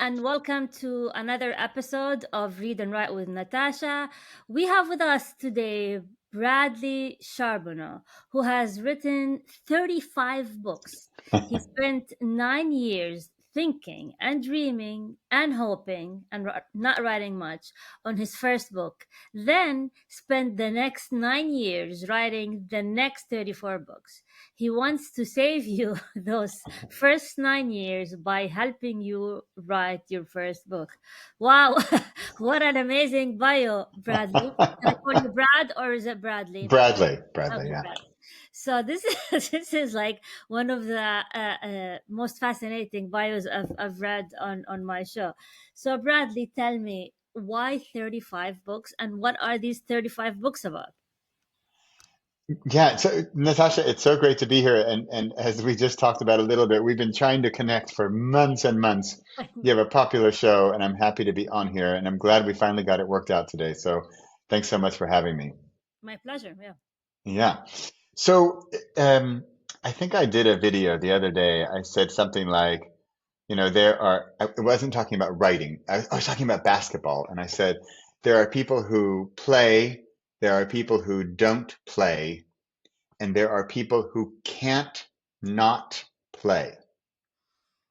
and welcome to another episode of Read and Write with Natasha. We have with us today Bradley Charbonneau, who has written 35 books. He spent 9 years thinking and dreaming and hoping and not writing much on his first book, then spent the next 9 years writing the next 34 books. He wants to save you those first 9 years by helping you write your first book. Wow, what an amazing bio, Bradley. Can I call you Brad or is it Bradley? Bradley, Okay, yeah. Brad. So this is this is like one of the most fascinating bios I've read on my show. So Bradley, tell me why 35 books and what are these 35 books about? Yeah, so Natasha, it's so great to be here. And as we just talked about a little bit, we've been trying to connect for months and months. You have a popular show, and I'm happy to be on here, and I'm glad we finally got it worked out today. So thanks so much for having me. My pleasure. Yeah. Yeah. So um, I think I did a video the other day. I said something like, I wasn't talking about writing. I was talking about basketball. And I said, there are people who play, there are people who don't play, and there are people who can't not play,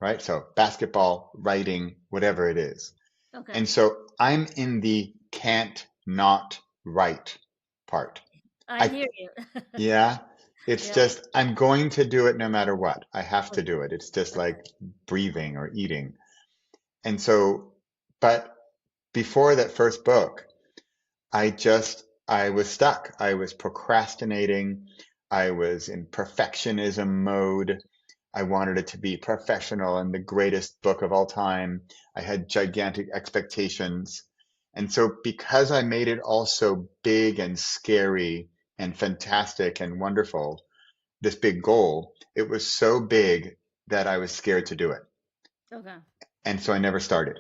right? So basketball, writing, whatever it is. Okay. And so I'm in the can't not write part. I I, hear you. yeah, it's Yeah. just, I'm going to do it no matter what. I have to Okay. do it. It's just Okay. like breathing or eating. And so, but before that first book, I was stuck. I was procrastinating. I was in perfectionism mode. I wanted it to be professional and the greatest book of all time. I had gigantic expectations. And so because I made it all so big and scary and fantastic and wonderful, this big goal, it was so big that I was scared to do it. Okay. And so I never started.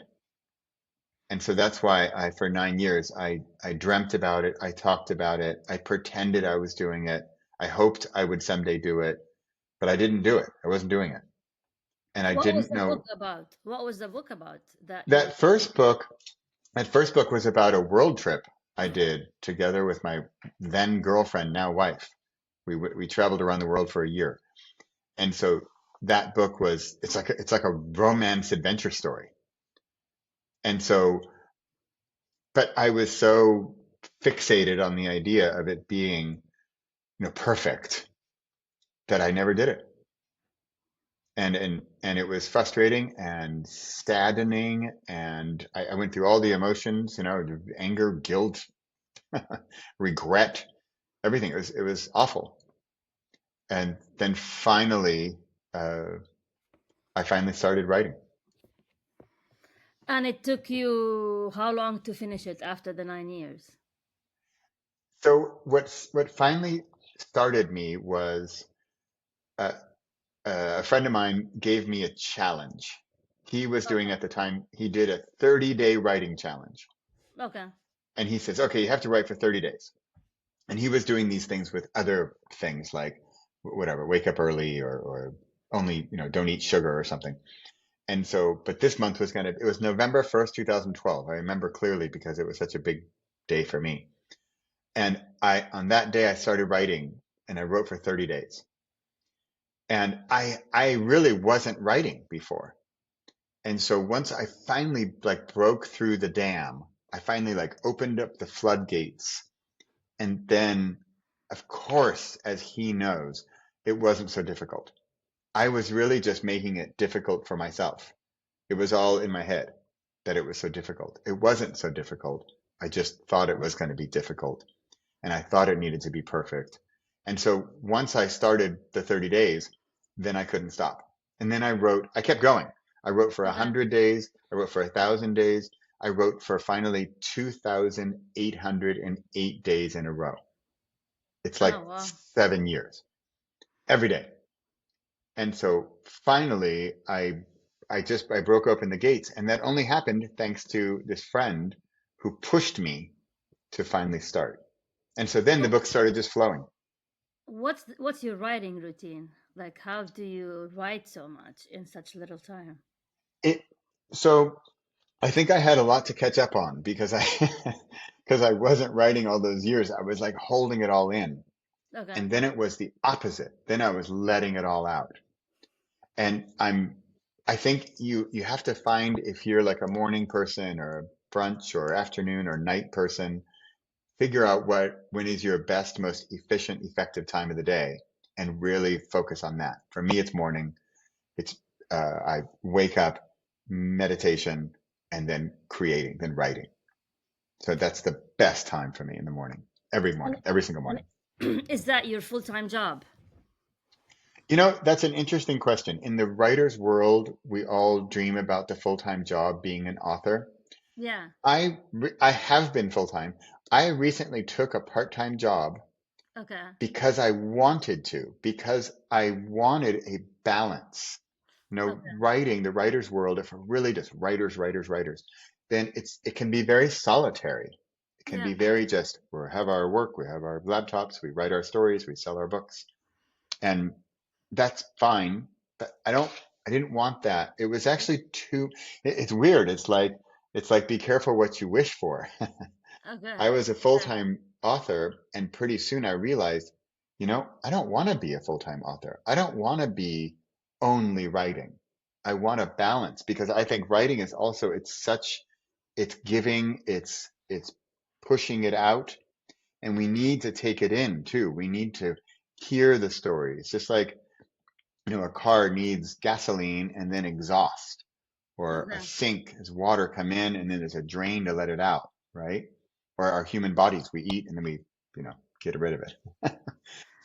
And so that's why for 9 years, I dreamt about it. I talked about it. I pretended I was doing it. I hoped I would someday do it, but I didn't do it. I wasn't doing it. And I What was didn't the book know about? What was the book about that you? that first book, that first book was about a world trip I did together with my then girlfriend, now wife. We traveled around the world for a year. And so that book was, it's like a romance adventure story. And so but I was so fixated on the idea of it being, perfect that I never did it. And it was frustrating and saddening. And I went through all the emotions, anger, guilt, regret, everything. It was awful. And then finally, uh, I finally started writing. And it took you how long to finish it after the 9 years? So what finally started me was uh, a friend of mine gave me a challenge. He was doing Okay. at the time, he did a 30-day writing challenge. Okay. And he says, okay, you have to write for 30 days. And he was doing these things with other things like whatever, wake up early or only, don't eat sugar or something. And so, but this month it was November 1st, 2012. I remember clearly because it was such a big day for me. And on that day, I started writing and I wrote for 30 days. And I really wasn't writing before. And so once I finally like broke through the dam, I finally like opened up the floodgates. And then, of course, as he knows, it wasn't so difficult. I was really just making it difficult for myself. It was all in my head that it was so difficult. It wasn't so difficult. I just thought it was going to be difficult. And I thought it needed to be perfect. And so once I started the 30 days, then I couldn't stop. And then I kept going. I wrote for Okay. 100 days. I wrote for 1,000 days. I wrote for finally 2,808 days in a row. It's like Oh wow. 7 years every day. And so finally I broke open the gates, and that only happened thanks to this friend who pushed me to finally start. And so then the So book started just flowing. what's your writing routine? Like how do you write so much in such little time? It so I think I had a lot to catch up on because I because I wasn't writing all those years. I was like holding it all in. Okay. And then it was the opposite. Then I was letting it all out. And I think you have to find if you're like a morning person or a brunch or afternoon or night person, figure out when is your best, most efficient, effective time of the day and really focus on that. For me, it's morning. It's I wake up, meditation, and then creating, then writing. So that's the best time for me in the And, morning, every single morning. and is that your full-time job? You know, that's an interesting question. In the writer's world, we all dream about the full-time job being an author. Yeah. I have been full-time. I recently took a part-time job Okay. because I wanted to, because I wanted a balance. You know, Okay. writing, the writer's world, if we're really just writers, then it can be very solitary. It can Yeah. be very just, we have our work, we have our laptops, we write our stories, we sell our books. And that's fine, but I didn't want that. It was actually too, it's weird. It's like, be careful what you wish for. Okay. I was a Yeah. full-time author, and pretty soon I realized, I don't want to be a full-time author. I don't want to be only writing. I want a balance because I think writing is also, it's giving, it's pushing it out, and we need to take it in too. We need to hear the story. It's just like, a car needs gasoline and then exhaust, or a Okay. sink as water come in and then there's a drain to let it out, right? Or our human bodies, we eat and then we, get rid of it.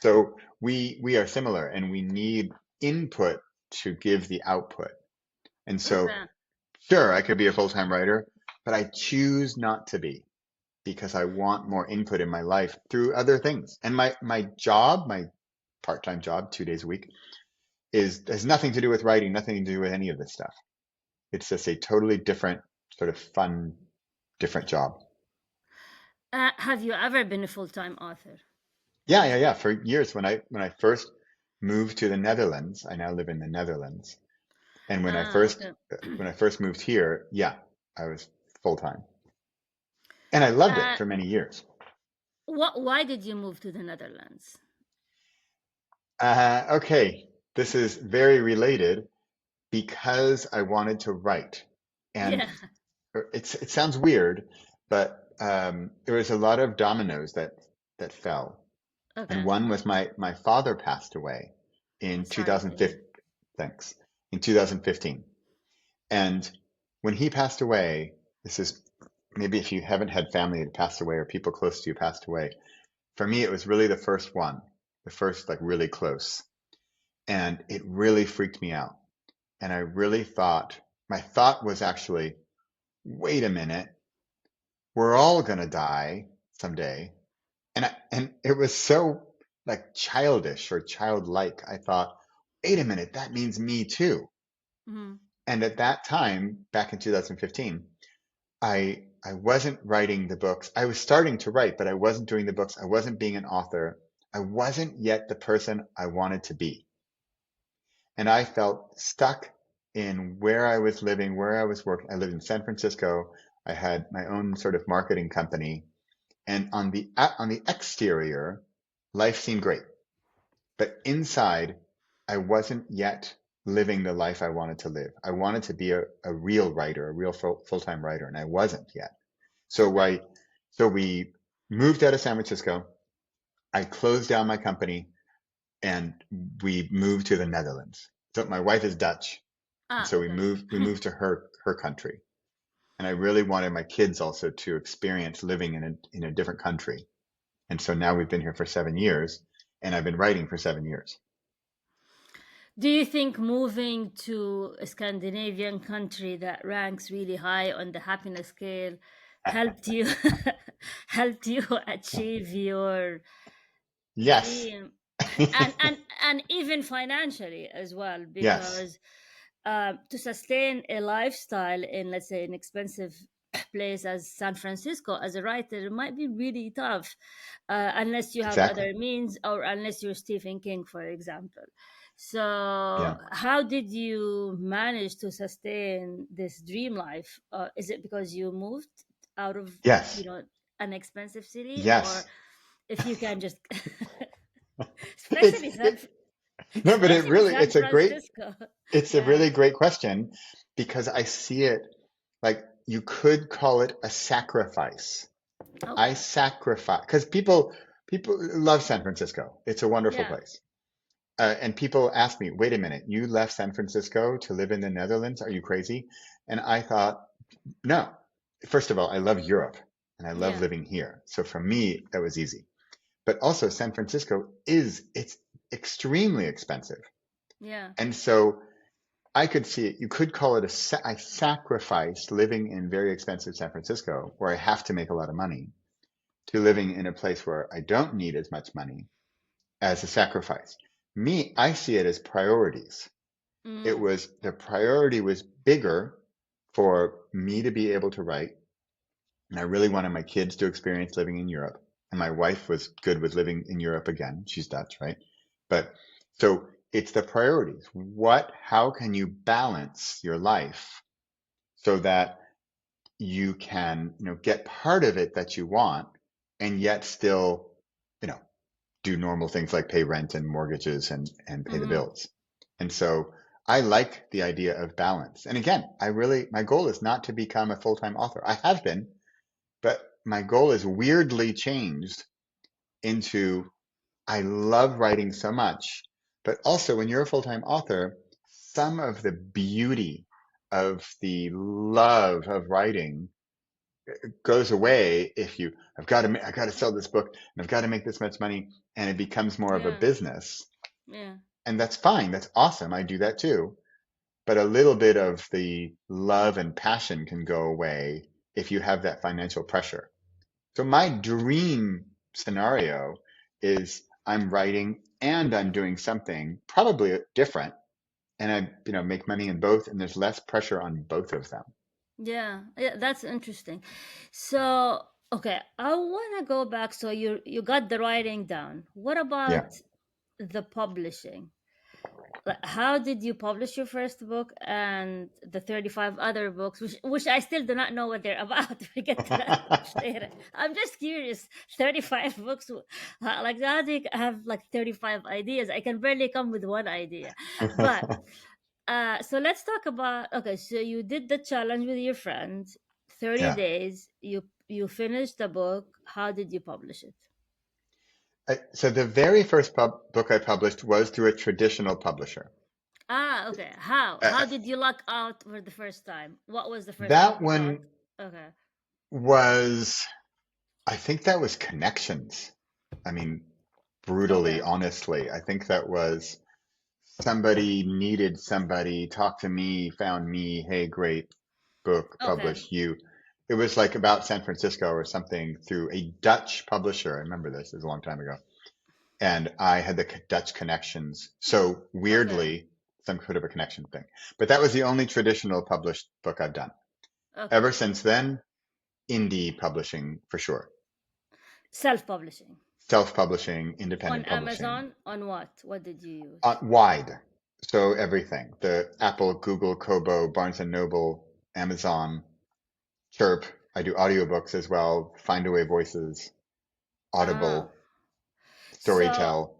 So we are similar and we need input to give the output. And so, Okay. sure, I could be a full-time writer, but I choose not to be because I want more input in my life through other things. And my part-time job, 2 days a week, has nothing to do with writing, nothing to do with any of this stuff. It's just a totally different sort of fun, different job. Have you ever been a full-time author? Yeah. For years, when I first moved to the Netherlands, I now live in the Netherlands. And Okay. when I first moved here, yeah, I was full time, and I loved it Uh, for many years. why did you move to the Netherlands? Okay, this is very related because I wanted to write, and Yeah. it sounds weird, but there was a lot of dominoes that fell. And Okay. one was my father passed away in Sorry to hear. 2015. Thanks. In 2015. And when he passed away, this is maybe if you haven't had family that passed away or people close to you passed away. For me, it was really the first one, the first like really close. And it really freaked me out. And I really thought, my thought was actually, wait a minute, we're all going to die someday. And it was so like childish or childlike. I thought, wait a minute, that means me too. Mhm. And at that time, back in 2015, I wasn't writing the books. I was starting to write, but I wasn't doing the books. I wasn't being an author. I wasn't yet the person I wanted to be. And I felt stuck in where I was living, where I was working. I lived in San Francisco. I had my own sort of marketing company. And on the exterior, life seemed great. But inside, I wasn't yet living the life I wanted to live. I wanted to be a real writer, a real full-time writer, and I wasn't yet. So Okay. so we moved out of San Francisco. I closed down my company and we moved to the Netherlands. So my wife is Dutch. And Ah, so okay. we moved to her country. And I really wanted my kids also to experience living in a different country. And so now we've been here for 7 years and I've been writing for 7 years. Do you think moving to a Scandinavian country that ranks really high on the happiness scale helped you helped you achieve your Yes. dream, and even financially as well, Yes, because to sustain a lifestyle in, let's say, an expensive place as San Francisco as a writer, it might be really tough, unless you have exactly. other means, or unless you're Stephen King, for example. So, Yeah. how did you manage to sustain this dream life? Is it because you moved out of, you Yes. know, an expensive city, or Yes. if you can just, It's especially it, no, but especially San Francisco? it's a Yeah. really great question because I see it like you could call it a sacrifice. I Okay. sacrifice because people love San Francisco. It's a wonderful Yeah. place. And people ask me, wait a minute, you left San Francisco to live in the Netherlands? Are you crazy? And I thought, no. First of all, I love Europe and I love Yeah. living here. So for me, that was easy. But also San Francisco it's extremely expensive. Yeah. And so I could see it. You could call it I sacrificed living in very expensive San Francisco where I have to make a lot of money to living in a place where I don't need as much money as a sacrifice. Me, I see it as priorities. Mm. The priority was bigger for me to be able to write. And I really wanted my kids to experience living in Europe. And my wife was good with living in Europe again. She's Dutch, right? But so it's the priorities. How can you balance your life so that you can, get part of it that you want and yet still, you know, do normal things like pay rent and mortgages and pay the Mm-hmm. bills. And so I like the idea of balance. And again, my goal is not to become a full-time author. I have been, but my goal is weirdly changed into I love writing so much, but also when you're a full-time author, some of the beauty of the love of writing goes away if I've got to sell this book and I've got to make this much money and it becomes more of a Yeah. business. Yeah. And that's fine. That's awesome. I do that too. But a little bit of the love and passion can go away if you have that financial pressure. So my dream scenario is I'm writing and I'm doing something probably different and I, make money in both and there's less pressure on both of them. Yeah, yeah, that's interesting. So, okay, I want to go back. So you got the writing down. What Yeah. about the publishing? Like, how did you publish your first book and the 35 other books, which I still do not know what they're about? We get to that much later. I'm just curious. 35 books, like how do you have like 35 ideas? I can barely come with one idea, but so let's talk about, okay, so you did the challenge with your friend, 30 Yeah. days, you finished the book. How did you publish it? So the very first book I published was through a traditional publisher. Ah, okay. How Uh, how did you luck out for the first time? What was the first book that you got? one Okay. was, I think that was Connections. I mean, Okay. brutally, honestly, I think that was somebody needed somebody, talked to me, found me, hey, great book, Okay. publish you. It was like about San Francisco or something through a Dutch publisher. I remember this, it was a long time ago. And I had the Dutch connections. So Okay. weirdly, some sort of a connection thing. But that was the only traditional published book I've done. Ever Okay. since then, indie publishing for sure. Self-publishing. Self-publishing, On independent publishing, Amazon, on what? What did you use? wide. So everything, the Apple, Google, Kobo, Barnes and Noble, Amazon, Chirp. I do audiobooks as well. Findaway Voices, Ah. Audible, So, Storytel.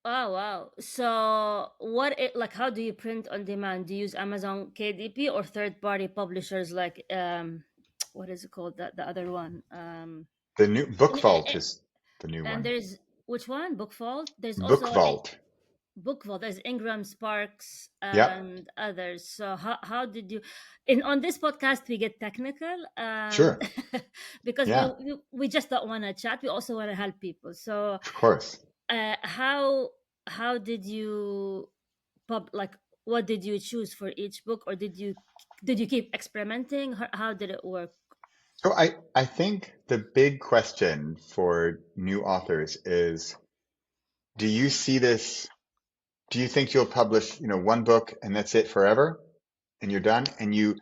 oh wow. So what it like how do you print on demand? Do you use Amazon KDP or third party publishers like what is it called? The other one. The new Book And, Vault is the new and one. there's which one? Bookvault? There's Book also a Vault. Bookvault. There's Ingram Sparks Yep. and others. So how did you in on this podcast we get technical and Sure. because Yeah. we just don't want to chat. We also want to help people. So Of course. uh, how how did you like what did you choose for each book, or did you keep experimenting? How did it work? So I think the big question for new authors is, do you see this? Do you think you'll publish, one book and that's it forever and you're done and you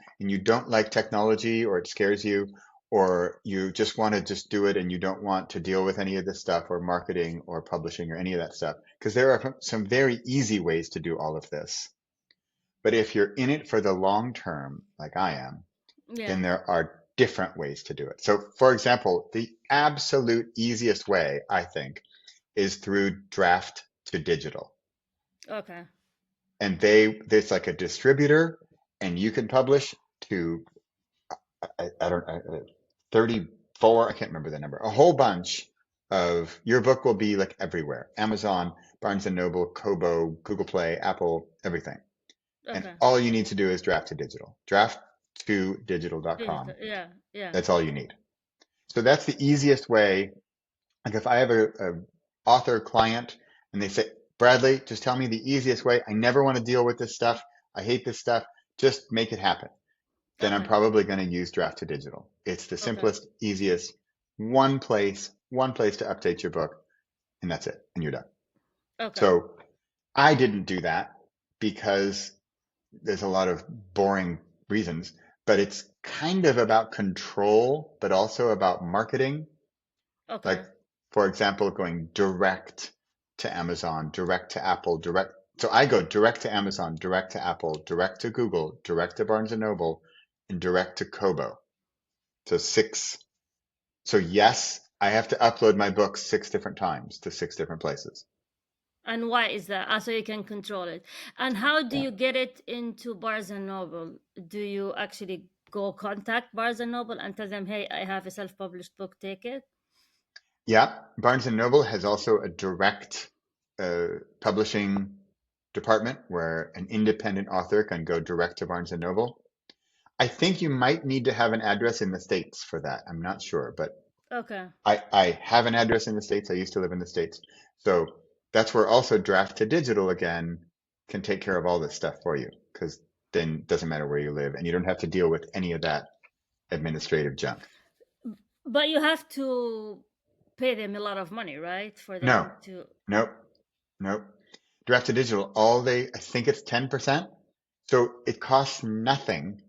don't like technology or it scares you? or you just want to just do it and you don't want to deal with any of this stuff or marketing or publishing or any of that stuff, because there are some very easy ways to do all of this. But if you're in it for the long term, like I am, Yeah. then there are different ways to do it. So, for example, the absolute easiest way, I think, is through draft to digital. Okay. And there's like a distributor, and you can publish to, I don't, 34, I can't remember the number, a whole bunch of your book will be like everywhere. Amazon, Barnes and Noble, Kobo, Google Play, Apple, everything. And Okay. all you need to do is draft to digital. Draft to Digital. digital.com. Yeah. Yeah. That's all you need. So that's the easiest way. Like if I have a author client and they say, Bradley, just tell me the easiest way. I never want to deal with this stuff. I hate this stuff. Just make it happen. Then I'm Okay. probably going to use draft to digital. It's the Okay. simplest, easiest, one place to update your book, and that's it, and you're done. Okay. So I didn't do that because there's a lot of boring reasons, but it's kind of about control, but also about marketing. Like, Okay. for example, going direct to Amazon, direct to Apple, direct. So I go direct to Amazon, direct to Apple, direct to Google, direct to Barnes and Noble, and direct to Kobo. So six. So yes, I have to upload my book 6 different times to 6 different places. And why is that? So you can control it. And how do Yeah. you get it into Barnes and Noble? Do you actually go contact Barnes and Noble and tell them, "Hey, I have a self-published book. Take it." Yeah. Barnes and Noble has also a direct uh, publishing department where an independent author can go direct to Barnes and Noble. I think you might need to have an address in the States for that. I'm not sure, but Okay. I have an address in the States. I used to live in the States. So that's where also draft to digital again can take care of all this stuff for you, because then it doesn't matter where you live and you don't have to deal with any of that administrative junk. But you have to pay them a lot of money, right? For No, them to. nope, nope. Draft to digital, I think it's 10%. So it costs nothing.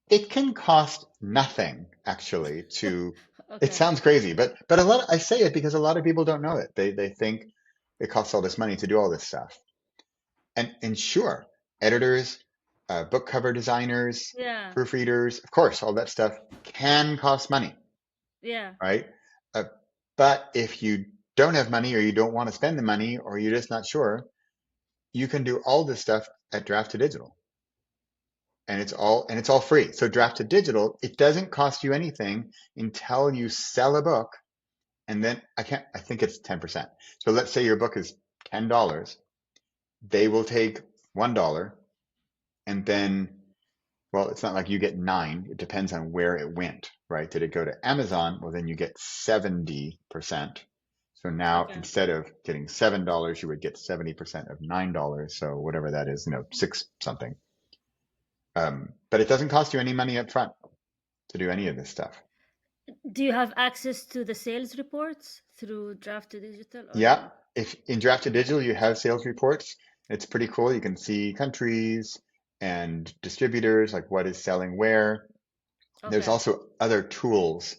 It can cost nothing actually to, it Okay. sounds crazy, but I say it because a lot of people don't know it. They think it costs all this money to do all this stuff. And sure, editors, book cover designers, Yeah. proofreaders, of course, all that stuff can cost money, Yeah. right? Uh, but if you don't have money or you don't want to spend the money or you're just not sure, you can do all this stuff at Draft to Digital. And it's all free. So Draft to Digital, it doesn't cost you anything until you sell a book. And then I think it's 10%. So let's say your book is $10. They will take $1 and then, well, it's not like you get 9. It depends on where it went, right? Did it go to Amazon? Well, then you get 70%. So now Okay. instead of getting $7, you would get 70% of $9. So whatever that is, 6 something. But it doesn't cost you any money up front to do any of this stuff. Do you have access to the sales reports through Draft to Digital or Yeah, no? if in Draft to Digital you have sales reports, it's pretty cool. You can see countries and distributors, like what is selling where. There's Okay. also other tools.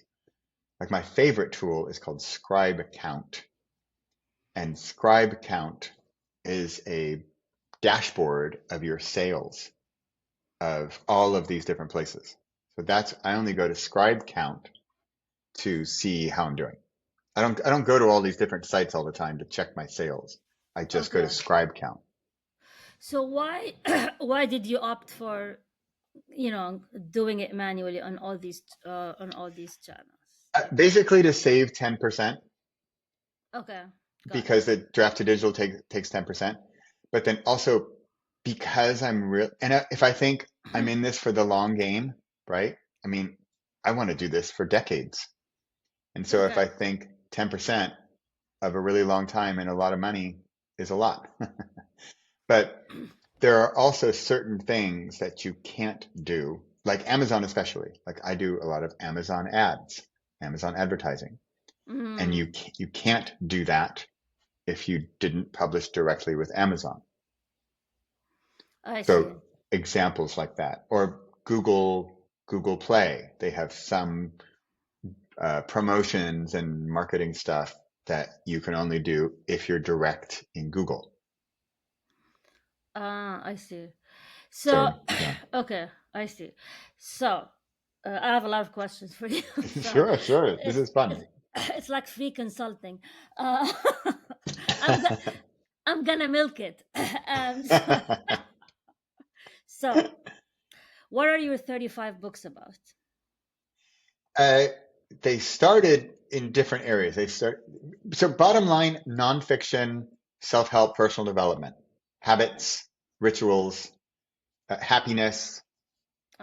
Like my favorite tool is called Scribe Count. And Scribe Count is a dashboard of your sales of all of these different places. So I only go to Scribe Count to see how I'm doing. I don't go to all these different sites all the time to check my sales. I just go to Okay. Scribe Count. So why why did you opt for doing it manually on all these channels? Like, Basically to save 10% okay, got it. because the draft to digital takes 10%, but then also because I'm real, and if I think I'm in this for the long game, right? I mean, I want to do this for decades. And so if I Okay. think 10% of a really long time and a lot of money is a lot, but there are also certain things that you can't do, like Amazon especially. Like I do a lot of Amazon ads, Amazon advertising, and Mm, you can't do that if you didn't publish directly with Amazon. I see. So examples like that, or Google Play, they have some. promotions and marketing stuff that you can only do if you're direct in Google. Ah, I see. So, So yeah, okay, I see. So, I have a lot of questions for you. So, sure, sure. This it's is fun. it's it's like free consulting. Uh, I'm go- I'm gonna milk it. So, so, what are your 35 books about? uh, they started in different areas. So bottom line, nonfiction, self-help, personal development, Okay. habits, rituals, happiness,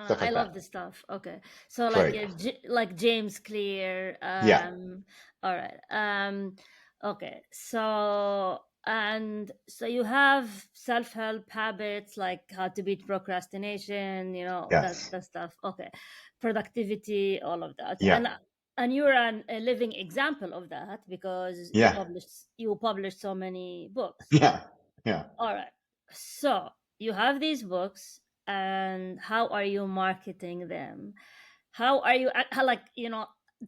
stuff I like love that. this stuff. Okay, so like Great. Like James Clear. Yeah. All right. Okay. So and so you have self help habits like how to beat procrastination. You know Yes. that stuff. Okay, productivity, all of that, Yeah. and you're a living example of that because Yeah. you published so many books. Yeah. Yeah. All right. So you have these books, and how are you marketing them? How are you like,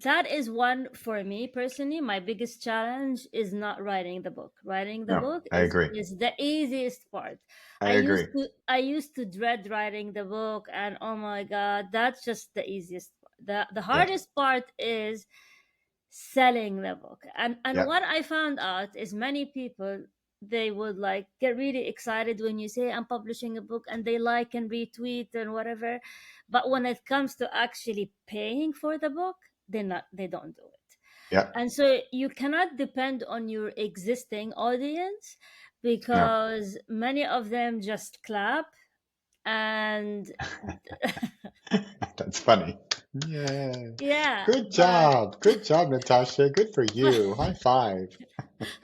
that is one for me personally. My biggest challenge is not writing the book. Writing the No, book I agree. is the easiest part. I agree. I used to dread writing the book, and oh my god, that's just the easiest part. The Yeah. hardest part is selling the book. And Yeah. what I found out is many people, they would like get really excited when you say I'm publishing a book, and they like and retweet and whatever, but when it comes to actually paying for the book, they don't do it. Yeah. And so you cannot depend on your existing audience, No. because many of them just clap and That's funny. Yeah. yeah, Good job. Good job, Natasha. Good for but you. High five.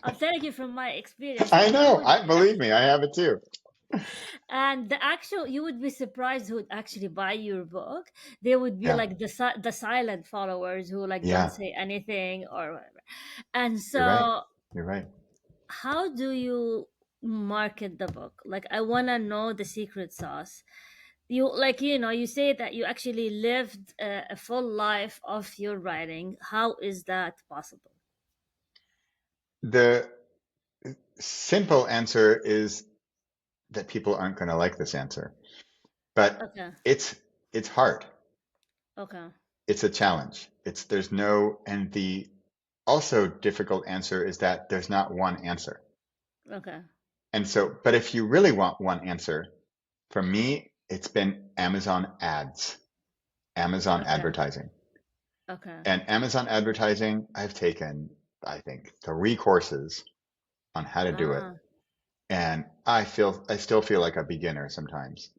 I'm telling you from my experience, I and you know. would I believe me. I have it too. and the actual, you would be surprised who would actually buy your book. They would be Yeah. like the silent followers who like don't Yeah. say anything or whatever. And You're right. so You're right. how do you market the book? Like, I want to know the secret sauce. You, like, you say that you actually lived a full life of your writing. How is that possible? The simple answer is that people aren't going to like this answer, but Okay. it's it's hard. Okay. It's a challenge. There's no, and the also difficult answer is that there's not one answer. Okay. And so, but if you really want one answer, for me, it's been Amazon ads, Amazon Okay. advertising. Okay. And Amazon advertising, I've taken, I think, 3 courses on how to do it. Ah. And I still feel like a beginner sometimes.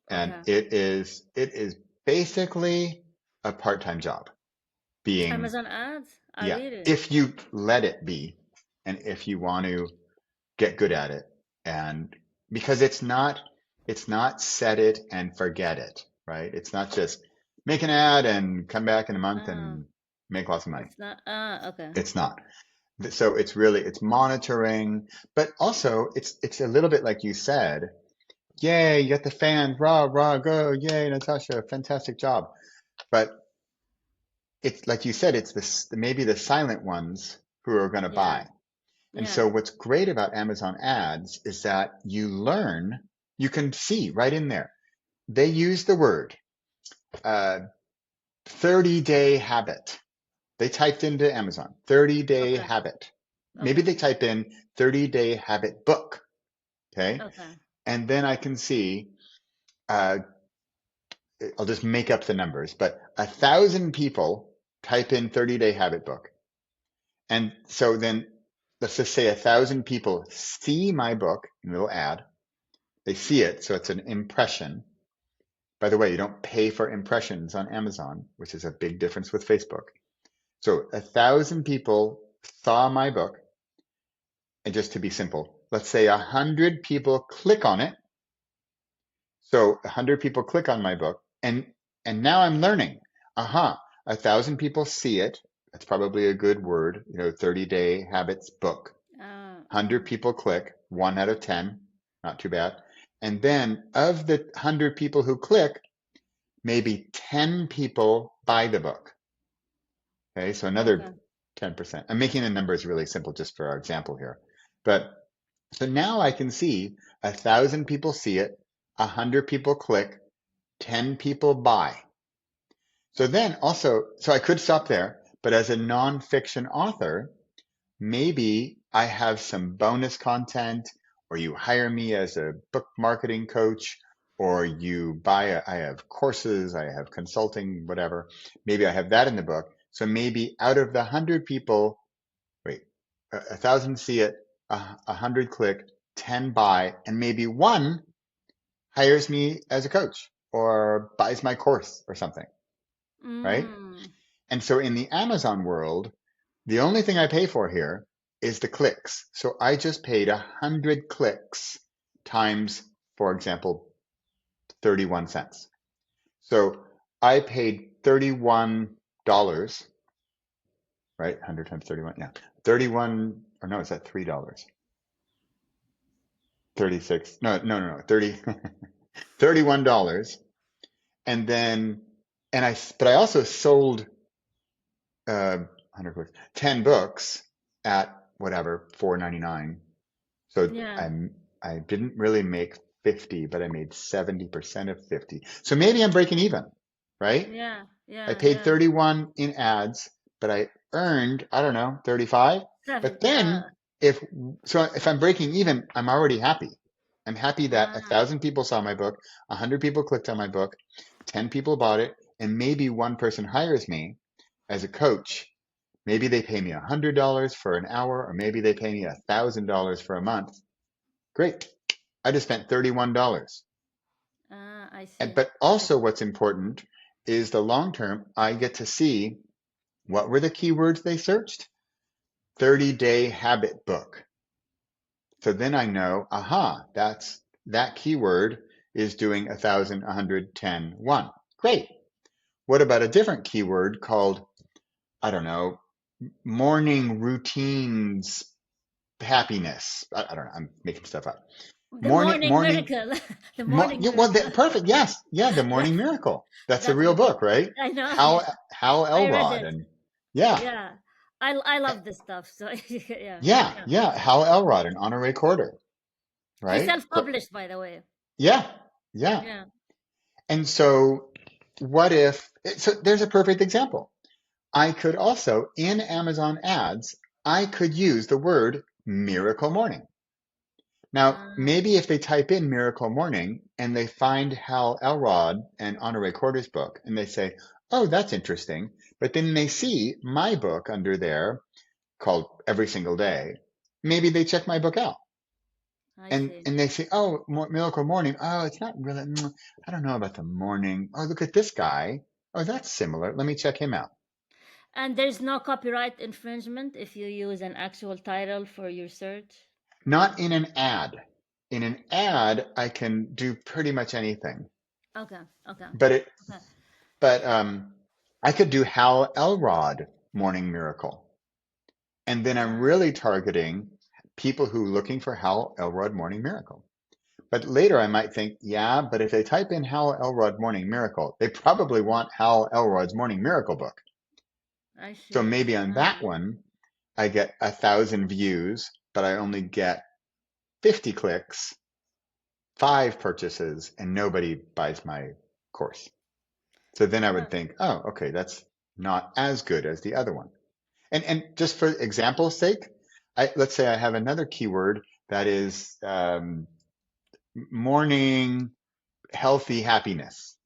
And Okay. it is basically a part-time job being, Amazon ads? I yeah, really. if you let it be and if you want to get good at it. And because it's not set it and forget it, right? It's not just make an ad and come back in a month Ah. and make lots of money. It's not. Ah. Okay. It's not. So it's monitoring, but also it's a little bit like you said, yay, you got the fans, rah, rah, go, yay, Natasha, fantastic job. But it's like you said, it's maybe the silent ones who are going to Yeah. buy. And Yeah. so what's great about Amazon ads is that you can see right in there. They use the word uh, 30-day habit. They typed into Amazon 30-day Okay. habit. Maybe Okay. they type in 30-day habit book. Okay. Okay. And then I can see, uh, I'll just make up the numbers, but 1,000 people type in 30-day habit book. And so then let's just say 1,000 people see my book in a little ad. They see it, so it's an impression. By the way, you don't pay for impressions on Amazon, which is a big difference with Facebook. So 1,000 people saw my book, and just to be simple, let's say 100 people click on it. So 100 people click on my book, and now I'm learning. Aha, 1,000 people see it. That's probably a good word, 30-day habits book. Okay. 100 people click, 1 out of 10, not too bad. And then of the 100 people who click, maybe 10 people buy the book. Okay, so another Okay. 10%. I'm making the numbers really simple just for our example here. But so now I can see 1,000 people see it, 100 people click, 10 people buy. So then also, so I could stop there, but as a nonfiction author, maybe I have some bonus content, or you hire me as a book marketing coach, or I have courses, I have consulting, whatever. Maybe I have that in the book. So maybe out of the 100 people, wait, 1,000 see it, 100 click, 10 buy, and maybe one hires me as a coach or buys my course or something, right? Mm. And so in the Amazon world, the only thing I pay for here is the clicks. So I just paid 100 clicks times, for example, 31 cents. So I paid $31, right? 100 times 31. Yeah. 31, or no, is that $3? 36. No, no, no, no. 30, $31. And then, but I also sold, 100 books, 10 books at whatever, 4.99. So Yeah. I didn't really make 50, but I made 70% of 50. So maybe I'm breaking even, right? Yeah. I Yeah. paid Yeah. 31 in ads, but I earned, I don't know, 35. But 70. then if, if I'm breaking even, I'm already happy. I'm happy that a Ah, thousand people saw my book, 100 people clicked on my book, 10 people bought it, and maybe one person hires me as a coach. Maybe they pay me $100 for an hour, or maybe they pay me $1,000 for a month. Great. I just spent $31. I see. But I also see. what's important is the long term, I get to see what were the keywords they searched? 30-day habit book. So then I know, aha, that keyword is doing 1,000, 110, 1. Great. What about a different keyword called, I don't know, morning routines happiness? I don't know. I'm making stuff up. The Morning, morning morning, miracle. The morning yeah, well, miracle. perfect. Yes. Yeah. The That, morning miracle. That's a that's real the book. book, right? I know. Hal I read Elrod. it. And yeah, Yeah. I love this stuff. So yeah. yeah, Yeah. yeah. Hal Elrod and Honore Corder, He right? self-published, by the way. Yeah. Yeah. Yeah. And so what if, so there's a perfect example. I could also, in Amazon ads, I could use the word miracle morning. Now, Ah, maybe if they type in Miracle Morning and they find Hal Elrod and Honore Corder's book and they say, oh, that's interesting. But then they see my book under there called Every Single Day. Maybe they check my book out I and, see. and they say, oh, Miracle Morning. Oh, it's not really, I don't know about the morning. Oh, look at this guy. Oh, that's similar. Let me check him out. And there's no copyright infringement if you use an actual title for your search. Not in an ad. In an ad, I can do pretty much anything, Okay. Okay. but it, Okay. But I could do Hal Elrod Morning Miracle. And then I'm Ah, really targeting people who are looking for Hal Elrod Morning Miracle. But later I might think, yeah, but if they type in Hal Elrod Morning Miracle, they probably want Hal Elrod's Morning Miracle book. I So see. maybe on that one, I get 1,000 views, but I only get 50 clicks, 5 purchases, and nobody buys my course. So then I would Uh, think, oh, okay, that's not as good as the other one. And just for example's sake, let's say I have another keyword that is morning healthy happiness,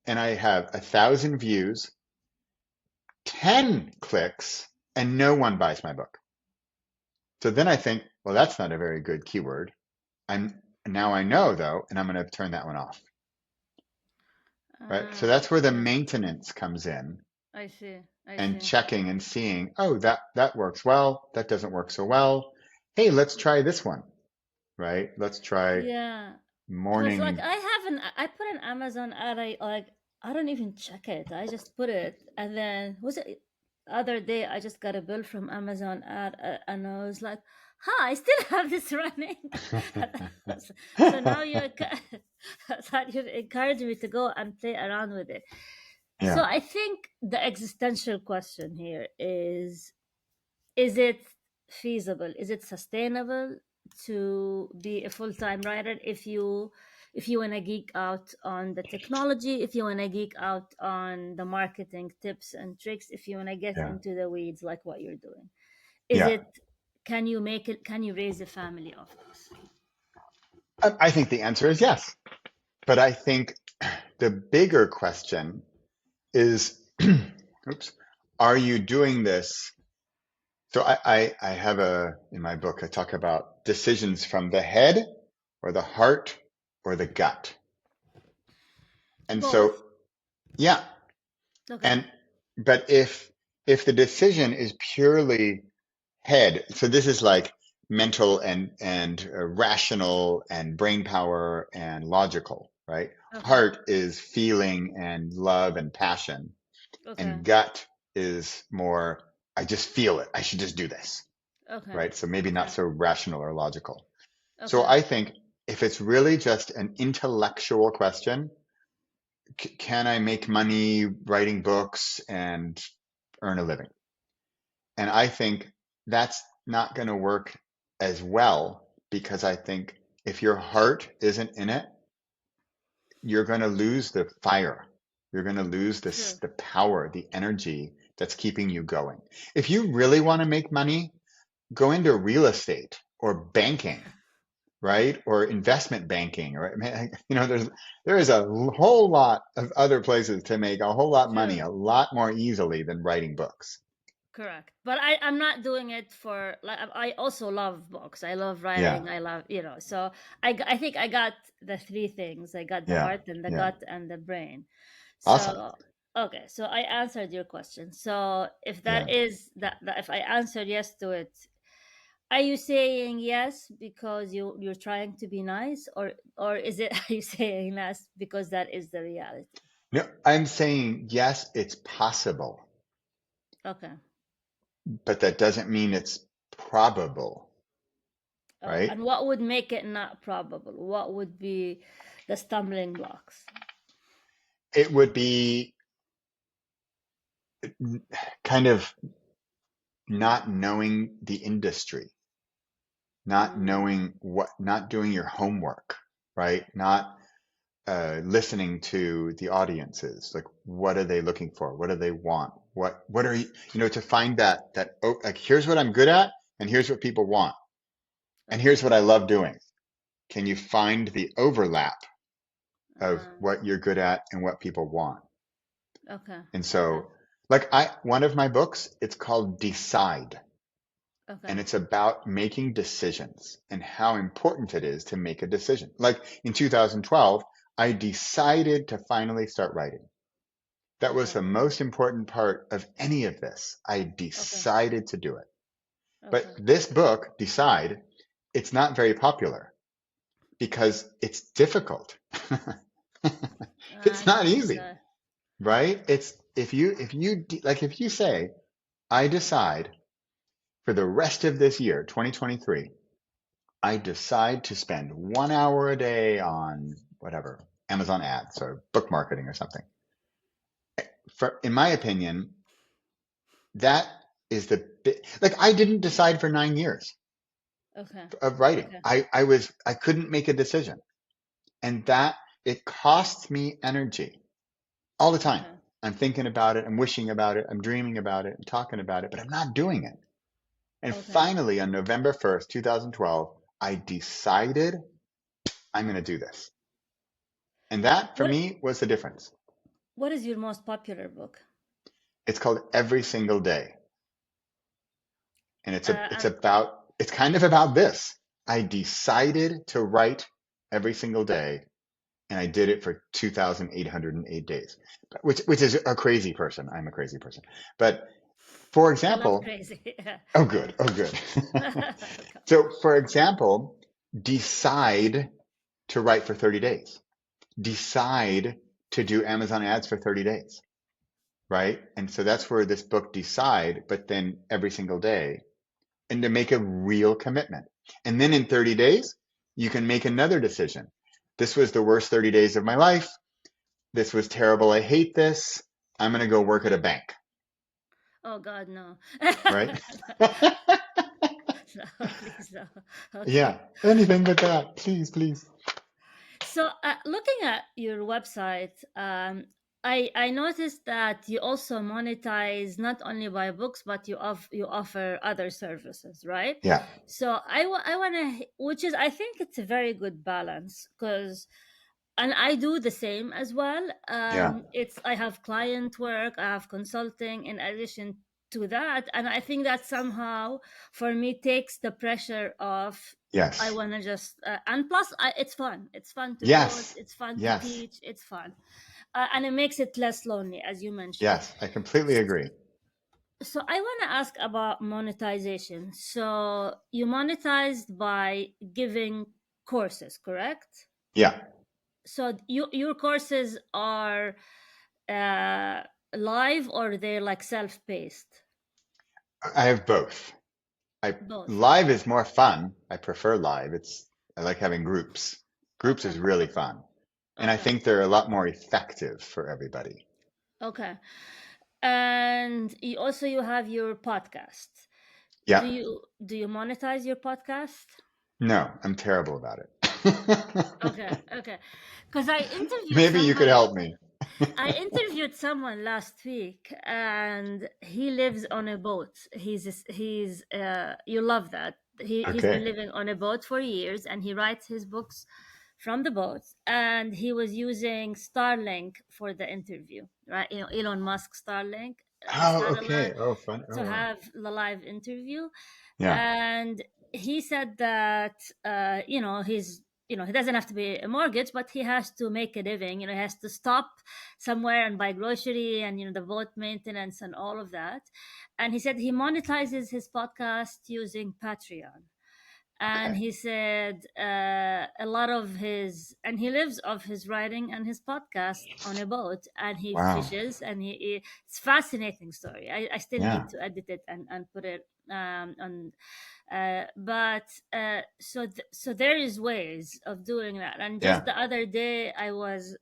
and I have 1,000 views, 10 clicks, and no one buys my book. So then I think, well, that's not a very good keyword. I'm now I know though, and I'm going to turn that one off. Right. So that's where the yeah. maintenance comes in I see. I and see. checking and seeing, oh, that works well. That doesn't work so well. Hey, let's try this one. Right. Let's try Yeah. Because like morning. I put an Amazon ad, I don't even check it. I just put it, and then was it other day I just got a bill from Amazon ad, and I was like, "Huh, I still have this running." So now you thought you encourage me to go and play around with it. So Yeah. I think the existential question here is it feasible? Is it sustainable to be a full-time writer if you want to geek out on the technology, if you want to geek out on the marketing tips and tricks, if you want to get Yeah. into the weeds like what you're doing? Is Yeah. it, can you make it, can you raise a family off this? I think the answer is yes. But I think the bigger question is, oops, are you doing this? So I have in my book, I talk about decisions from the head or the heart or the gut. And so, Both. yeah. Okay. And, but if the decision is purely head, so this is like mental and rational and brain power and logical, right? Okay. Heart is feeling and love and passion, Okay. and gut is more, I just feel it. I should just do this, Okay. right? So maybe not Okay. so rational or logical. So Okay. I think if it's really just an intellectual question, can I make money writing books and earn a living? And I think that's not going to work as well, because I think if your heart isn't in it, you're going to lose the fire. You're going to lose True. the power, the energy that's keeping you going. If you really want to make money, go into real estate or banking, right? Or investment banking, or there is a whole lot of other places to make a whole lot money True. a lot more easily than writing books. Correct. But I'm not doing it for like I also love books. I love Yeah, writing. I love, so I think I got the three things. I got the yeah, heart and the yeah. gut and the brain. Awesome. So okay, so I answered your question. So if Yeah. that is that if I answered yes to it, are you saying yes because you're trying to be nice, or is it are you saying yes because that is the reality? No, I'm saying yes, it's possible, Okay. but that doesn't mean it's probable, Oh, right? and what would make it not probable? What would be the stumbling blocks? It would be kind of not knowing the industry, not Mm, knowing not doing your homework, right? Not listening to the audiences. Like, what are they looking for? What do they want? What are to find that, oh, like, here's what I'm good at, and here's what people want, and okay. here's what I love doing. Can you find the overlap of Uh, what you're good at and what people want? okay. And Okay. so, like, one of my books, it's called Decide, Okay. and it's about making decisions and how important it is to make a decision. Like in 2012, I decided to finally start writing. That was Okay. the most important part of any of this. I Okay. decided to do it. But Okay. this book, Decide, it's not very popular because it's difficult. It's I not can see easy, that. right? It's if you say, I decide for the rest of this year, 2023, I decide to spend 1 hour a day on whatever, Amazon ads or book marketing or something. In my opinion, that is like, I didn't decide for 9 years Okay. of writing. Okay. I couldn't make a decision, and that it costs me energy all the time. Okay. I'm thinking about it. I'm wishing about it. I'm dreaming about it. I'm talking about it, but I'm not doing it. And Okay. finally, on November 1st, 2012, I decided I'm going to do this. And that for What me was the difference. What is your most popular book? It's called Every Single Day. And And it's kind of about this. I decided to write every single day, and I did it for 2,808 days, which is a crazy person. I'm a crazy person. But for I love example, crazy. Yeah. oh, good. Oh, good. Okay. So, for example, decide to write for 30 days. Decide to do Amazon ads for 30 days, right? And so that's where this book Decide, but then every single day, and to make a real commitment. And then in 30 days, you can make another decision. This was the worst 30 days of my life. This was terrible. I hate this. I'm going to go work at a bank, Oh God, no. right? No, please no. Okay. Yeah, anything but that. Please, please. So, looking at your website, I noticed that you also monetize not only by books, but you offer other services, right? Yeah, So I want to, which is I think it's a very good balance because, and I do the same as well. yeah, It's I have client work, I have consulting in addition to that, and I think that somehow for me takes the pressure off. I yes, want to just and plus it's fun. It's fun to coach. yes, It's fun to yes, teach. It's fun, and it makes it less lonely, as you mentioned. yes. I completely agree. So I want to ask about monetization. So you monetized by giving courses, correct? Yeah, So your courses are uh, live or they're like self-paced? I have both. I Both. live is more fun. I prefer live. I like having groups. Groups Okay. is really fun. And I Okay. think they're a lot more effective for everybody. Okay. And you have your podcast. Yeah. Do you monetize your podcast? No, I'm terrible about it. Okay, okay. Because Maybe you could help me. I interviewed someone last week, and he lives on a boat. You love that. He's been Okay. living on a boat for years, and he writes his books from the boat. And he was using Starlink for the interview, right? You know, Elon Musk Starlink, the Oh, satellite, okay. Oh, fun. Oh, to wow. have the live interview. Yeah. And he said that he doesn't have to pay a mortgage, but he has to make a living. He has to stop somewhere and buy grocery and the boat maintenance and all of that. And he said he monetizes his podcast using Patreon. And Okay. he said a lot of his, and he lives off his writing and his podcast on a boat, and he Wow. fishes, and it's fascinating story. I still Yeah. need to edit it and put it on but so there is ways of doing that. And just Yeah. the other day I was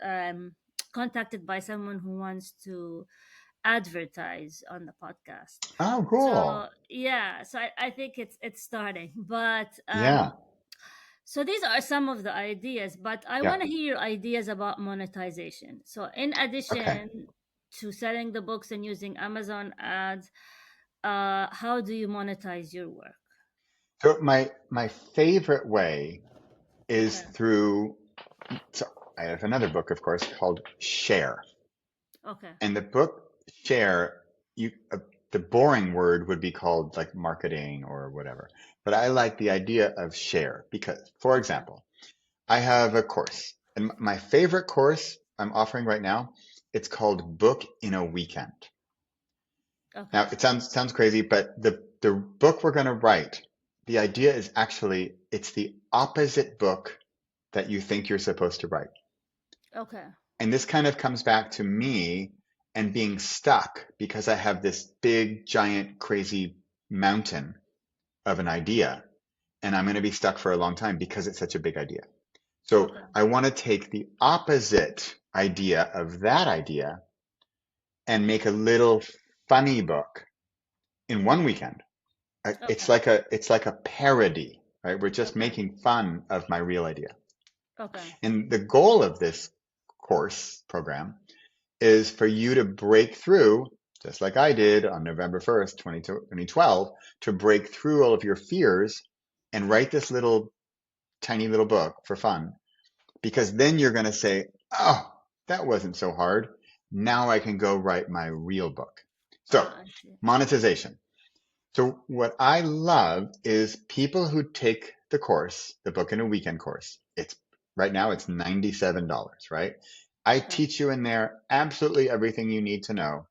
contacted by someone who wants to advertise on the podcast. Oh, So cool. yeah, so I think it's starting, but Yeah. so these are some of the ideas, but I Yeah. want to hear ideas about monetization. So in Okay. addition to selling the books and using Amazon ads, how do you monetize your work? So my favorite way is Okay. through, so I have another book, of course, called Share. Okay. And the book Share, the boring word would be called like marketing or whatever. But I like the idea of share because, for Okay. example, I have a course, and my favorite course I'm offering right now, it's called Book in a Weekend. Okay. Now, it sounds crazy, but the book we're going to write, the idea is actually it's the opposite book that you think you're supposed to write. Okay. And this kind of comes back to me and being stuck because I have this big, giant, crazy mountain of an idea, and I'm going to be stuck for a long time because it's such a big idea. So Okay. I want to take the opposite idea of that idea and make a little funny book in one weekend. Okay. It's like a parody, right? We're just Okay. making fun of my real idea. Okay. And the goal of this course program is for you to break through, just like I did on November 1st, 2012, to break through all of your fears and write this little tiny little book for fun. Because then you're going to say, oh, that wasn't so hard. Now I can go write my real book. So, I see. monetization. So, what I love is people who take the course, the book in a weekend course. It's right now it's $97, right? I Okay. teach you in there absolutely everything you need to know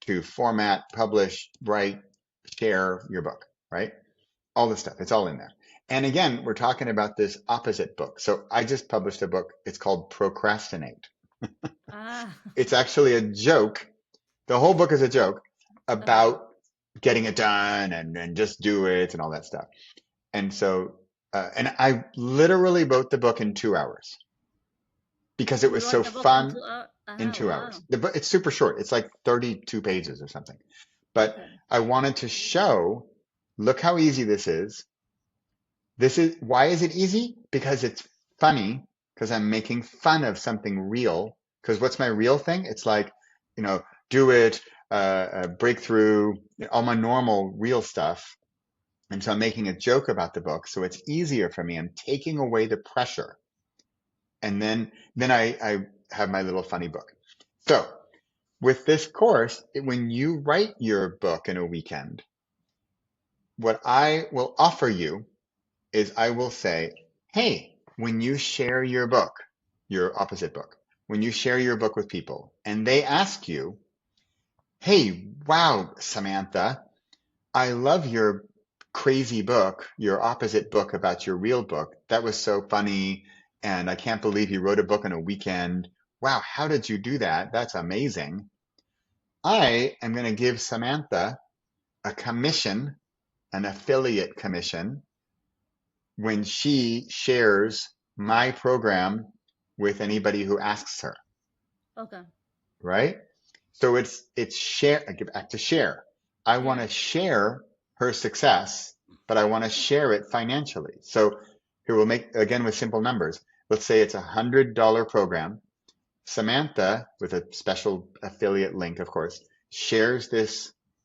to format, publish, write, share your book, right? All the stuff. It's all in there. And again, we're talking about this opposite book. So I just published a book. It's called Procrastinate. Ah. It's actually a joke. The whole book is a joke Okay. about getting it done and just do it and all that stuff. And so, and I literally wrote the book in 2 hours because it You was wrote so the book in fun. in Uh-huh. 2 hours. Wow. The book, it's super short. It's like 32 pages or something. But Okay. I wanted to show, look how easy this is. Why is it easy? Because it's funny, because I'm making fun of something real. Because what's my real thing? It's like, you know, do it, breakthrough, all my normal real stuff. And so I'm making a joke about the book. So it's easier for me. I'm taking away the pressure. And then I have my little funny book. So with this course, when you write your book in a weekend, what I will offer you is I will say, hey, when you share your book, your opposite book, when you share your book with people and they ask you, hey, wow, Samantha, I love your crazy book, your opposite book about your real book. That was so funny. And I can't believe you wrote a book in a weekend. Wow, how did you do that? That's amazing. I am going to give Samantha a commission, an affiliate commission, when she shares my program with anybody who asks her, Okay. right? So it's share. I give back to share. I want Yeah. to share her success, but I want to share it financially. So here we'll make again with simple numbers. Let's say it's $100 program. Samantha, with a special affiliate link, of course, shares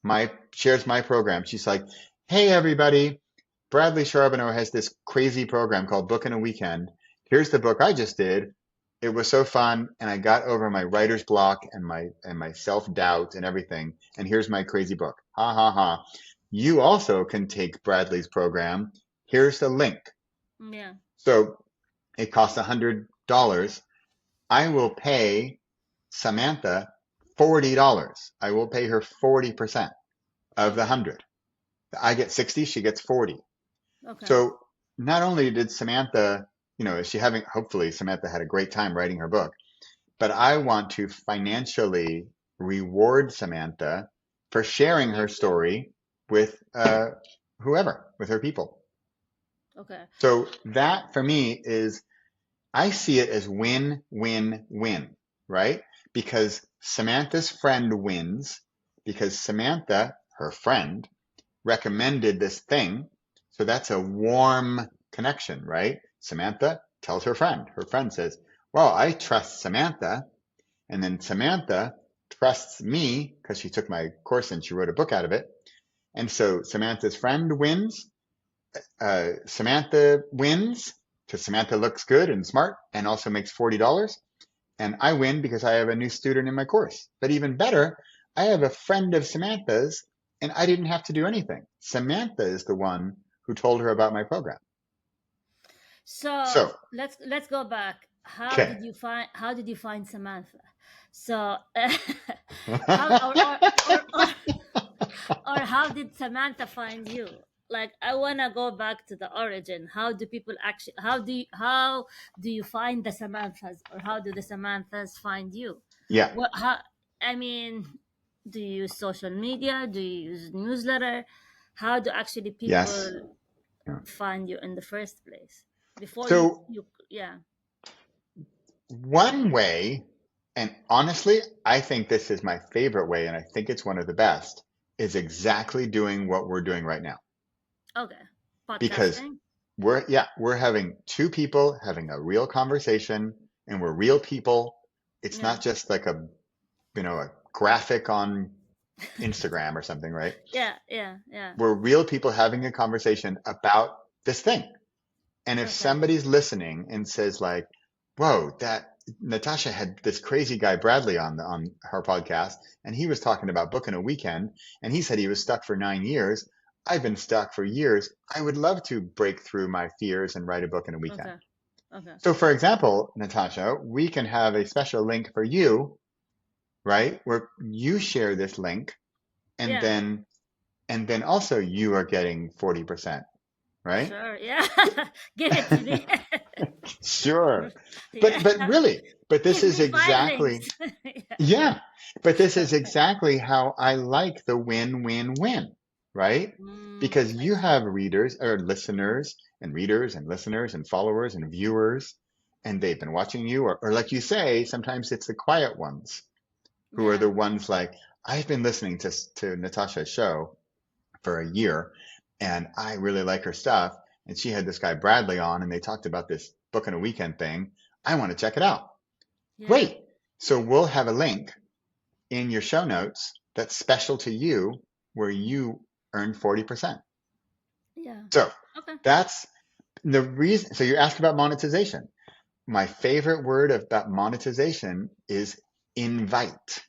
my program. She's like, "Hey everybody, Bradley Charbonneau has this crazy program called Book in a Weekend. Here's the book I just did. It was so fun, and I got over my writer's block and my self-doubt and everything. And here's my crazy book. Ha ha ha. You also can take Bradley's program. Here's the link." Yeah. So it costs $100. I will pay Samantha $40. I will pay her 40% of the Okay. 100. I get 60, she gets 40. Okay. So not only did Samantha, is she having, hopefully Samantha had a great time writing her book, but I want to financially reward Samantha for sharing her story with whoever, with her people. Okay. So that for me is, I see it as win, win, win, right? Because Samantha's friend wins because Samantha, her friend, recommended this thing. So that's a warm connection, right? Samantha tells her friend. Her friend says, well, I trust Samantha. And then Samantha trusts me because she took my course and she wrote a book out of it. And so Samantha's friend wins. Samantha wins because Samantha looks good and smart and also makes $40. And I win because I have a new student in my course. But even better, I have a friend of Samantha's and I didn't have to do anything. Samantha is the one who told her about my program. So So, let's go back. okay. How did you find Samantha? So how or how did Samantha find you? Like, I wanna go back to the origin. How do people actually? How do you find the Samanthas, or how do the Samanthas find you? Yeah. What? How? I mean, do you use social media? Do you use newsletter? How do actually Yes. people find you in the first place? Before So yeah. one way, and honestly, I think this is my favorite way, and I think it's one of the best, is exactly doing what we're doing right now. Okay. Because Podcasting. we're having two people having a real conversation and we're real people. It's Yeah. not just like a graphic on Instagram or something, right? Yeah. Yeah. Yeah. We're real people having a conversation about this thing. And if Okay. somebody's listening and says like, whoa, that Natasha had this crazy guy Bradley on her podcast, and he was talking about booking a weekend, and he said he was stuck for 9 years. I've been stuck for years. I would love to break through my fears and write a book in a weekend. Okay. Okay. So, for example, Natasha, we can have a special link for you, right? Where you share this link, and Yeah. then also you are getting 40%, right? Sure. Yeah. Give it to me. Sure. But Yeah. but really, but this Give is me five links. exactly, Yeah. yeah, but this is exactly how I like the win-win-win, right? Because I you see. have readers or listeners and readers and listeners and followers and viewers, and they've been watching you, or like you say, sometimes it's the quiet ones who are Yeah. the ones like, I've been listening to Natasha's show for a year and I really like her stuff. And she had this guy Bradley on and they talked about this book in a weekend thing. I want to check it out. Yeah. Great. So we'll have a link in your show notes that's special to you where you earn 40%. Yeah. So Okay. that's the reason. So you asked about monetization. My favorite word about monetization is invite,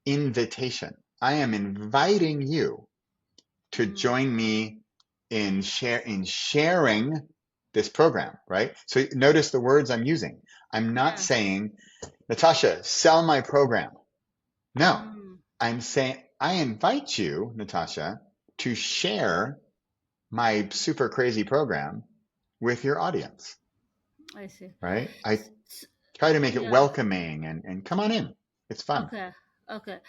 invitation. I am inviting you to Mm. join me in sharing this program, right? So notice the words I'm using. I'm not Yeah. saying, Natasha, sell my program. No, Mm. I'm saying I invite you, Natasha, to share my super crazy program with your audience, I see. right? I S- s- try to make it Yeah. welcoming and come on in. It's fun. Okay. Okay.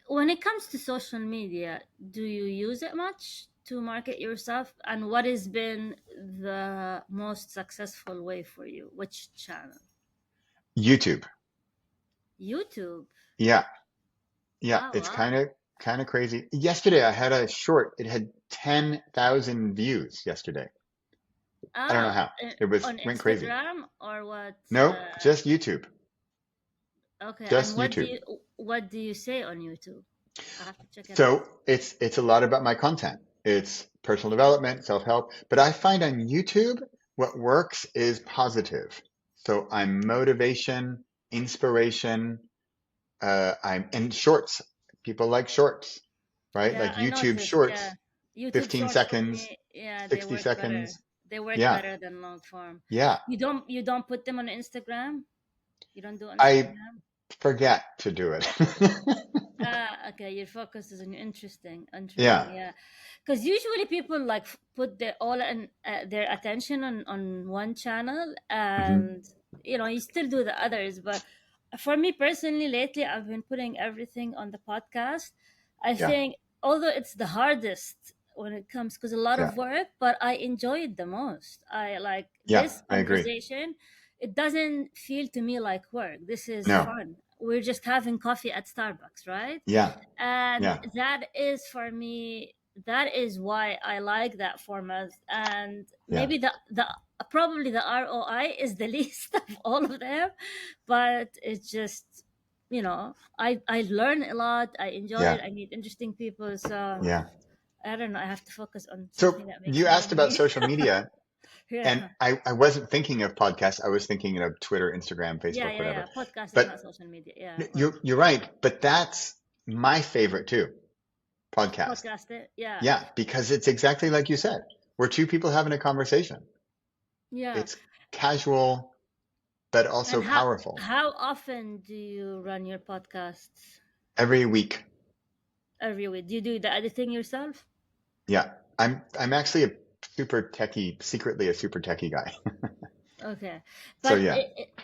When it comes to social media, do you use it much to market yourself? And what has been the most successful way for you? Which channel? YouTube. YouTube. Yeah. Yeah. Oh, It's wow. kind of crazy. Yesterday I had a short. It had 10,000 views yesterday. I don't know Oh, how. It was on went crazy. Instagram or what? Nope. Just YouTube. Okay. And Just YouTube. what do you say on YouTube? I have to check it out. So it's a lot about my content. It's personal development, self-help, but I find on YouTube what works is positive. So I'm motivation, inspiration, I'm in shorts. People like shorts, right? Yeah, Like I YouTube noticed. Yeah, shorts, YouTube 15 Shorts for seconds, me. Yeah, they 60 work better. seconds. They work Yeah. better than long form. Yeah. You don't put them on Instagram. You don't do on I Instagram. forget to do it. Ah, okay. Your focus is on interesting. Yeah. Yeah, because usually people like put their all and their attention on one channel, Hmm. and you still do the others. But for me personally, lately I've been putting everything on the podcast. I Yeah. think although it's the hardest when it comes because a lot Yeah. of work, but I enjoy it the most. I like Yeah. this I agree. conversation. It doesn't feel to me like work. This is No. fun. We're just having coffee at Starbucks, right? Yeah. And Yeah. that is for me, that is why I like that format. And Yeah. maybe the probably the ROI is the least of all of them, but it's just I learn a lot. I enjoy Yeah. it. I meet interesting people. So Yeah. I don't know. I have to focus on So something that you makes me asked about money. social media and Yeah. I wasn't thinking of podcasts. I was thinking of Twitter, Instagram, Yeah, Facebook, yeah, whatever. yeah. Podcast is not But social media. Yeah, well, you're right. But that's my favorite too. Podcast. podcast it. Yeah, Yeah, because it's exactly like you said. We're two people having a conversation. yeah. It's casual, but also And how powerful. how often do you run your podcasts? Every week. Every week? Do you do the editing yourself? Yeah. I'm actually a super techie, secretly a super techie guy. Okay, So but yeah.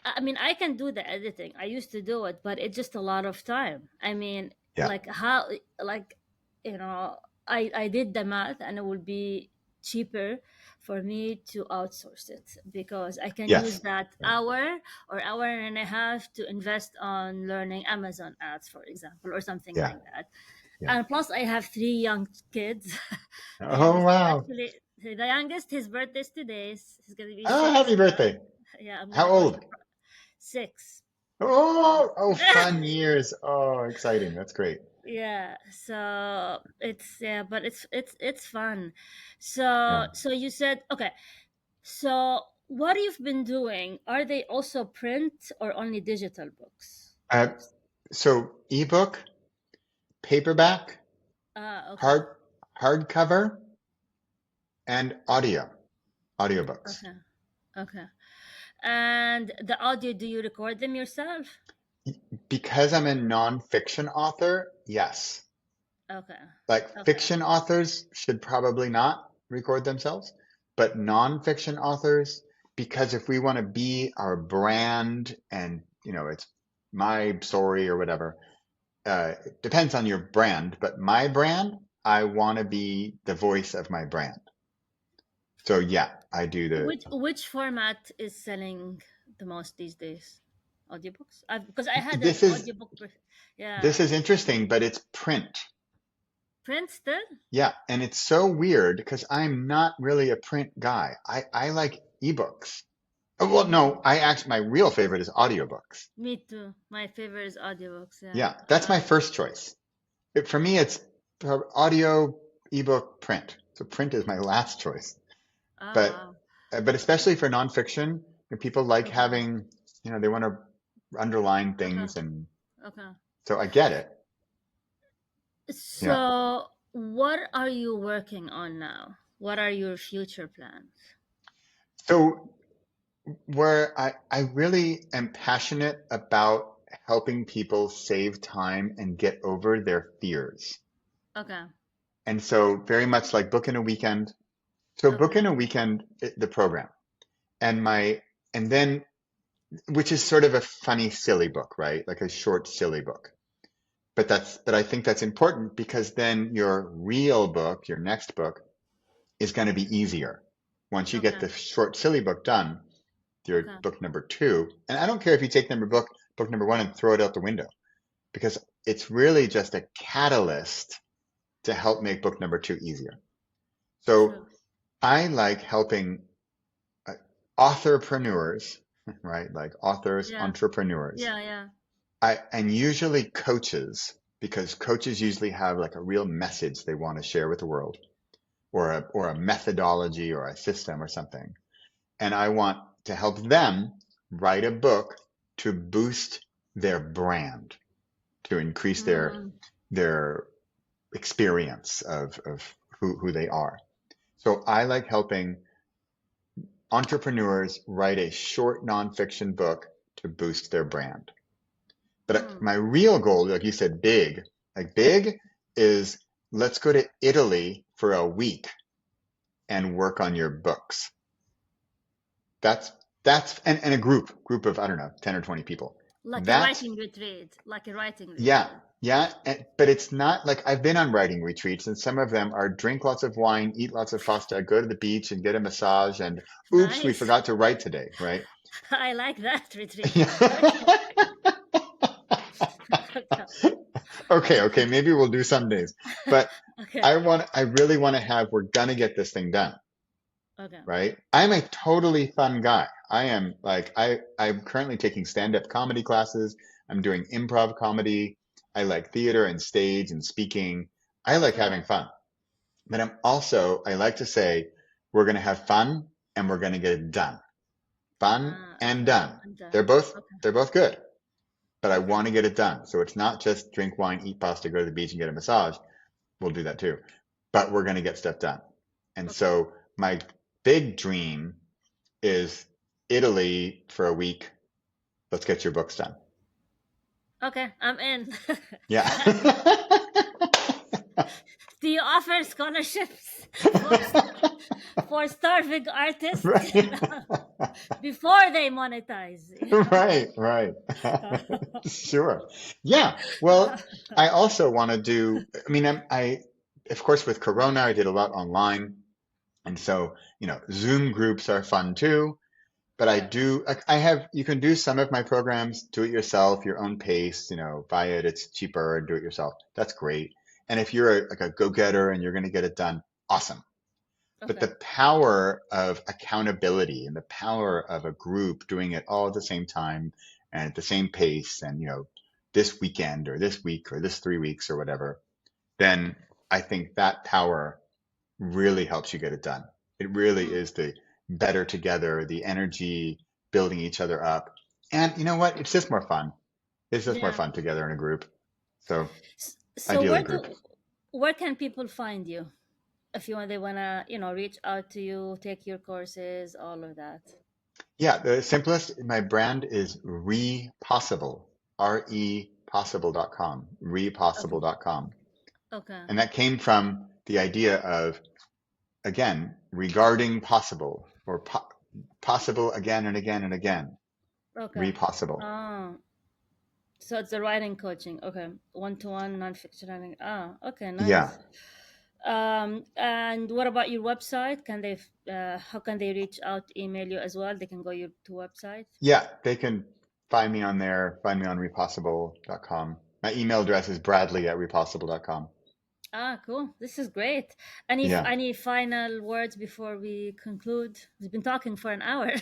I mean, I can do the editing. I used to do it, but it's just a lot of time. I mean, Yeah. like how, like, I did the math, and it would be cheaper for me to outsource it because I can use Yes. that Yeah. hour and a half to invest on learning Amazon ads, for example, or something Yeah. like that. Yeah. And plus, I have three young kids. The Oh youngest is wow. actually the youngest. His birthday's today. He's gonna be Oh, six. happy birthday. Yeah, I'm How gonna go old? surprise. 6. Oh, fun years. Oh, exciting. That's great. Yeah, so but it's fun. So Yeah. so you said okay. So what you've been doing? Are they also print or only digital books? Uh, so ebook, paperback, Ah, okay, hard hardcover, and audiobooks. okay, okay. And the audio, do you record them yourself? Because I'm a nonfiction author, yes. Okay, Like okay, fiction authors should probably not record themselves, but nonfiction authors, because if we want to be our brand and, it's my story or whatever, it depends on your brand, but my brand, I want to be the voice of my brand. So yeah, I do which format is selling the most these days? Audiobooks? Because I had an This is audiobook. this Yeah. is interesting, but it's print. Princeton? Yeah, and it's so weird because I'm not really a print guy. I like ebooks. Oh, well, Mm, no, I actually my real favorite is audiobooks. me too. My favorite is audiobooks. Yeah. Yeah, that's my first choice. For me, it's audio, ebook, print. So print is my last choice. Oh, But wow. but especially for nonfiction, people like Okay. having, they want to underline Okay. things, and Okay. so I get it. Yeah. So, what are you working on now? What are your future plans? So where I really am passionate about helping people save time and get over their fears. Okay. And so very much like book in a weekend. So book Okay. in a weekend, the program, and and then, which is sort of a funny, silly book, right? Like a short, silly book. But I think that's important because then your real book, your next book, is going to be easier. Once you get Okay. the short, silly book done, your Okay. book number two, and I don't care if you take book number one and throw it out the window, because it's really just a catalyst to help make book number two easier. True. So I like helping uh, authorpreneurs, right? Like authors, Yeah. entrepreneurs, Yeah. Yeah. and usually coaches, because coaches usually have like a real message they want to share with the world, or a methodology or a system or something. And I want to help them write a book to boost their brand, to increase Mm, their experience of who they are. So I like helping entrepreneurs write a short nonfiction book to boost their brand. But mm. my real goal, like you said, big is, let's go to Italy for a week and work on your books. That's and a group of, I don't know, 10 or 20 people. Like a That's writing retreat. Like a writing Yeah, retreat. yeah. But it's not like, I've been on writing retreats, and some of them are drink lots of wine, eat lots of pasta, go to the beach and get a massage, and oops, we Nice. forgot to write today, right? I like that retreat. Okay. Okay. Okay, maybe we'll do some days. But Okay. I really want to we're gonna get this thing done, Okay. right? I'm a totally fun guy. I am like, I'm currently taking stand-up comedy classes. I'm doing improv comedy. I like theater and stage and speaking. I like Okay. having fun. But I like to say, we're going to have fun and we're going to get it done. Fun and Okay. done. I'm They're done. both, Okay. they're both good, but I Okay. want to get it done. So it's not just drink wine, eat pasta, go to the beach and get a massage. We'll do that too, but we're going to get stuff done. And Okay. so my big dream is Italy for a week. Let's get your books done. Okay. I'm in. Yeah. Do you offer scholarships for for starving artists Right. before they monetize? Right. Sure. Yeah. Well, I also want to do, I mean, of course, with Corona, I did a lot online. And so, Zoom groups are fun too. But I Yeah. do, like, you can do some of my programs, do it yourself, your own pace, buy it, it's cheaper, and do it yourself. That's great. And if you're like a go-getter and you're going to get it done, awesome. But Okay. the power of accountability and the power of a group doing it all at the same time and at the same pace, and this weekend or this week or this 3 weeks or whatever, then I think that power really helps you get it done. It really Mm, is the better together, the energy, building each other up. And you know what? It's just more fun. It's just more yeah. fun together in a group. So So ideally group. where can people find you if they wanna reach out to you, take your courses, all of that? Yeah, the simplest, my brand is Repossible, repossible.com, Okay. repossible.com. Okay. And that came from the idea of, again, regarding possible, or possible again and again and again, Okay. repossible. Oh, so it's the writing coaching. Okay. One to one nonfiction writing. Ah, okay, Yeah. nice. And what about your website? Can they? How can they reach out, email you as well? They can go your to website. Yeah, they can find me on there, find me on repossible.com. My email address is bradley@repossible.com. Ah, cool. This is great. Any Yeah. any final words before we conclude? We've been talking for an hour.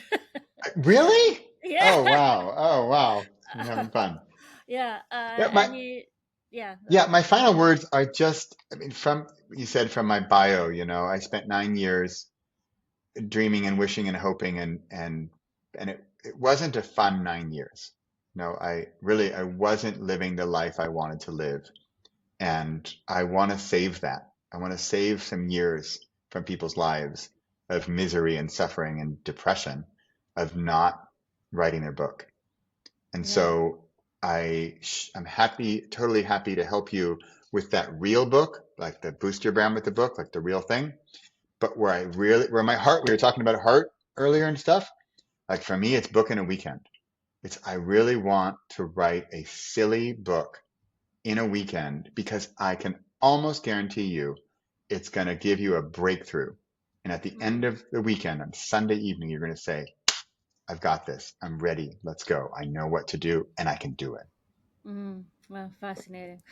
Really? Yeah. Oh, wow. Oh, wow. I'm having fun. Yeah. Yeah, Any. Yeah. my final words are just, I mean, from, you said from my bio, I spent 9 years dreaming and wishing and hoping and it wasn't a fun 9 years. No, I wasn't living the life I wanted to live. And I want to save that. I want to save some years from people's lives of misery and suffering and depression of not writing their book. And Yeah. so I'm happy, totally happy to help you with that real book, like the boost your brand with the book, like the real thing. But where my heart, we were talking about heart earlier and stuff. Like for me, it's book in a weekend. I really want to write a silly book in a weekend because I can almost guarantee you it's going to give you a breakthrough. And at the end Mm, of the weekend, on Sunday evening, you're going to say, I've got this. I'm ready. Let's go. I know what to do and I can do it. well, fascinating.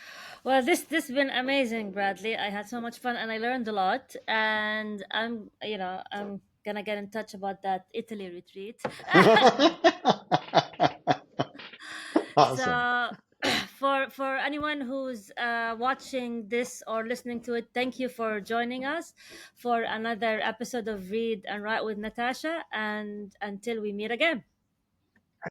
Well, this has been amazing, Bradley. I had so much fun and I learned a lot. And I'm gonna get in touch about that Italy retreat. Awesome. So, for anyone who's watching this or listening to it, thank you for joining us for another episode of Read and Write with Natasha. And until we meet again.